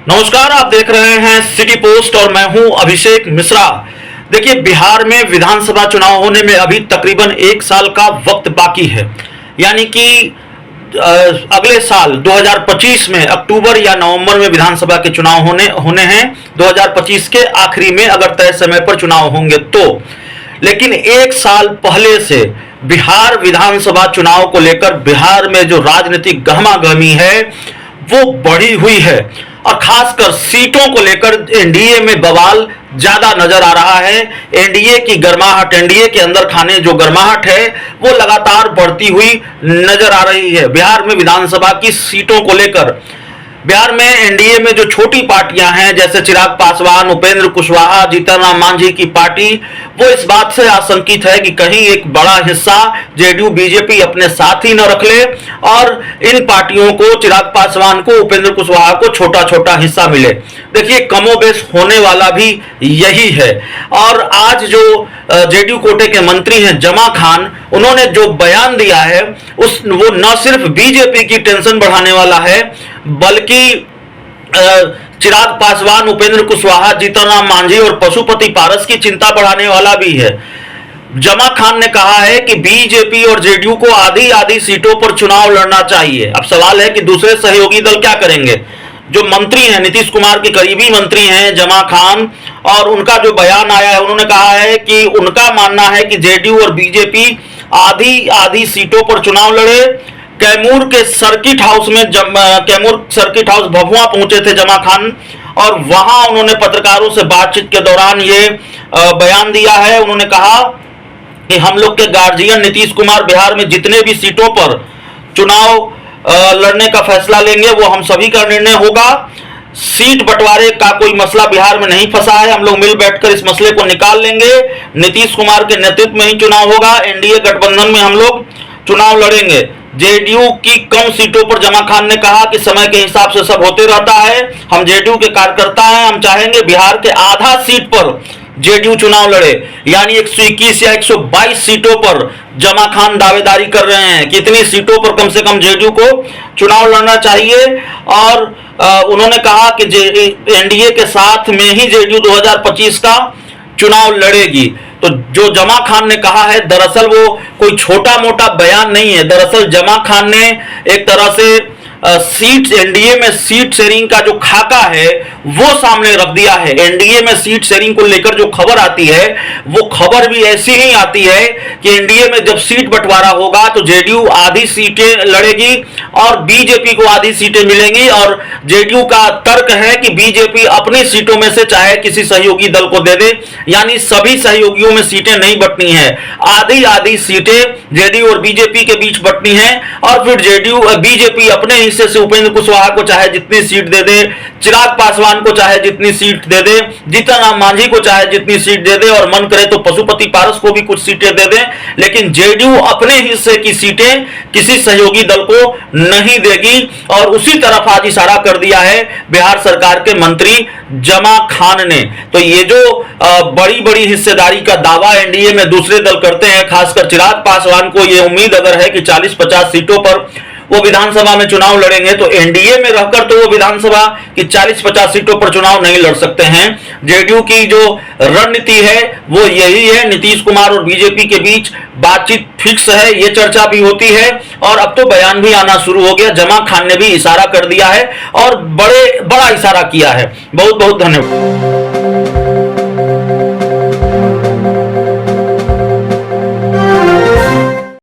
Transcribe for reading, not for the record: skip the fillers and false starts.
नमस्कार, आप देख रहे हैं सिटी पोस्ट और मैं हूं अभिषेक मिश्रा। देखिए, बिहार में विधानसभा चुनाव होने में अभी तकरीबन 1 साल का वक्त बाकी है। यानी कि अगले साल 2025 में अक्टूबर या नवंबर में विधानसभा के चुनाव होने हैं। 2025 के आखिरी में अगर तय समय पर चुनाव होंगे तो। लेकिन 1 साल पहले से बिहार विधानसभा चुनाव को लेकर बिहार में जो राजनीतिक गहमागहमी है वो बढ़ी हुई है और खासकर सीटों को लेकर एनडीए में बवाल ज्यादा नजर आ रहा है। एनडीए की गर्माहट, एनडीए के अंदर खाने जो गर्माहट है वो लगातार बढ़ती हुई नजर आ रही है। बिहार में विधानसभा की सीटों को लेकर बिहार में एनडीए में जो छोटी पार्टियां हैं जैसे चिराग पासवान, उपेंद्र कुशवाहा, जीतन राम मांझी की पार्टी, वो इस बात से आशंकित है कि कहीं एक बड़ा हिस्सा जेडीयू बीजेपी अपने साथ ही न रख ले और इन पार्टियों को, चिराग पासवान को, उपेंद्र कुशवाहा को छोटा छोटा हिस्सा मिले। देखिए, कमोबेश होने वाला भी यही है। और आज जो जेडीयू कोटे के मंत्री हैं जमा खान, उन्होंने जो बयान दिया है वो न सिर्फ बीजेपी की टेंशन बढ़ाने वाला है बल्कि चिराग पासवान, उपेंद्र कुशवाहा, जीतन राम मांझी और पशुपति पारस की चिंता बढ़ाने वाला भी है। जमा खान ने कहा है कि बीजेपी और जेडीयू को आधी आधी सीटों पर चुनाव लड़ना चाहिए। अब सवाल है कि दूसरे सहयोगी दल क्या करेंगे। जो मंत्री हैं, नीतीश कुमार के करीबी मंत्री हैं जमा खान, और उनका जो बयान आया है, उन्होंने कहा है कि उनका मानना है कि जेडीयू और बीजेपी आधी आधी सीटों पर चुनाव लड़े। कैमूर के सर्किट हाउस में कैमूर सर्किट हाउस भभुआ पहुंचे थे जमा खान और वहां उन्होंने पत्रकारों से बातचीत के दौरान ये बयान दिया है। उन्होंने कहा कि हम लोग के गार्जियन नीतीश कुमार बिहार में जितने भी सीटों पर चुनाव लड़ने का फैसला लेंगे वो हम सभी का निर्णय होगा। सीट बंटवारे का कोई मसला बिहार में नहीं फंसा है, हम लोग मिल बैठकर इस मसले को निकाल लेंगे। नीतीश कुमार के नेतृत्व में ही चुनाव होगा, एनडीए गठबंधन में हम लोग चुनाव लड़ेंगे। जेडीयू की कम सीटों पर जमा खान ने कहा कि समय के हिसाब से सब होते रहता है, हम जेडीयू के कार्यकर्ता हैं, हम चाहेंगे बिहार के आधा सीट पर जेडीयू चुनाव लड़े। यानी 121 या 122 सीटों पर जमा खान दावेदारी कर रहे हैं कि इतनी सीटों पर कम से कम जेडीयू को चुनाव लड़ना चाहिए। और उन्होंने कहा कि एनडीए के साथ में ही जेडीयू 2025 का चुनाव लड़ेगी। तो जो जमा खान ने कहा है, दरअसल वो कोई छोटा मोटा बयान नहीं है। दरअसल जमा खान ने एक तरह से सीट, एनडीए में सीट शेयरिंग का जो खाका है वो सामने रख दिया है। एनडीए में सीट शेयरिंग को लेकर जो खबर आती है वो खबर भी ऐसी ही आती है कि एनडीए में जब सीट बंटवारा होगा तो जेडीयू आधी सीटें लड़ेगी और बीजेपी को आधी सीटें मिलेंगी। और जेडीयू का तर्क है कि बीजेपी अपनी सीटों में से चाहे किसी सहयोगी दल को दे दे, यानी सभी सहयोगियों में सीटें नहीं बंटनी है, आधी आधी सीटें जेडीयू और बीजेपी के बीच बंटनी है। और फिर बीजेपी अपने हिस्से से उपेंद्र कुशवाहा को चाहे जितनी सीट दे दे, चिराग पासवान को चाहे जितनी सीट दे दे, जीतन राम मांझी को चाहे जितनी सीट दे दे, और मन करे तो पशुपति पारस को भी कुछ सीटें दे दे, लेकिन जेडीयू अपने हिस्से की सीटें किसी सहयोगी दल को नहीं देगी। और उसी तरफ आज इशारा कर दिया है बिहार सरकार के मंत्री जमा खान ने। तो ये जो बड़ी बड़ी हिस्सेदारी का दावा एनडीए में दूसरे दल करते हैं, खासकर चिराग पासवान को ये उम्मीद अगर है कि 40-50 सीटों पर वो विधानसभा में चुनाव लड़ेंगे, तो एनडीए में रहकर तो वो विधानसभा की 40-50 सीटों पर चुनाव नहीं लड़ सकते हैं। जेडीयू की जो रणनीति है वो यही है। नीतीश कुमार और बीजेपी के बीच बातचीत फिक्स है, ये चर्चा भी होती है और अब तो बयान भी आना शुरू हो गया। जमा खान ने भी इशारा कर दिया है और बड़ा इशारा किया है। बहुत बहुत धन्यवाद।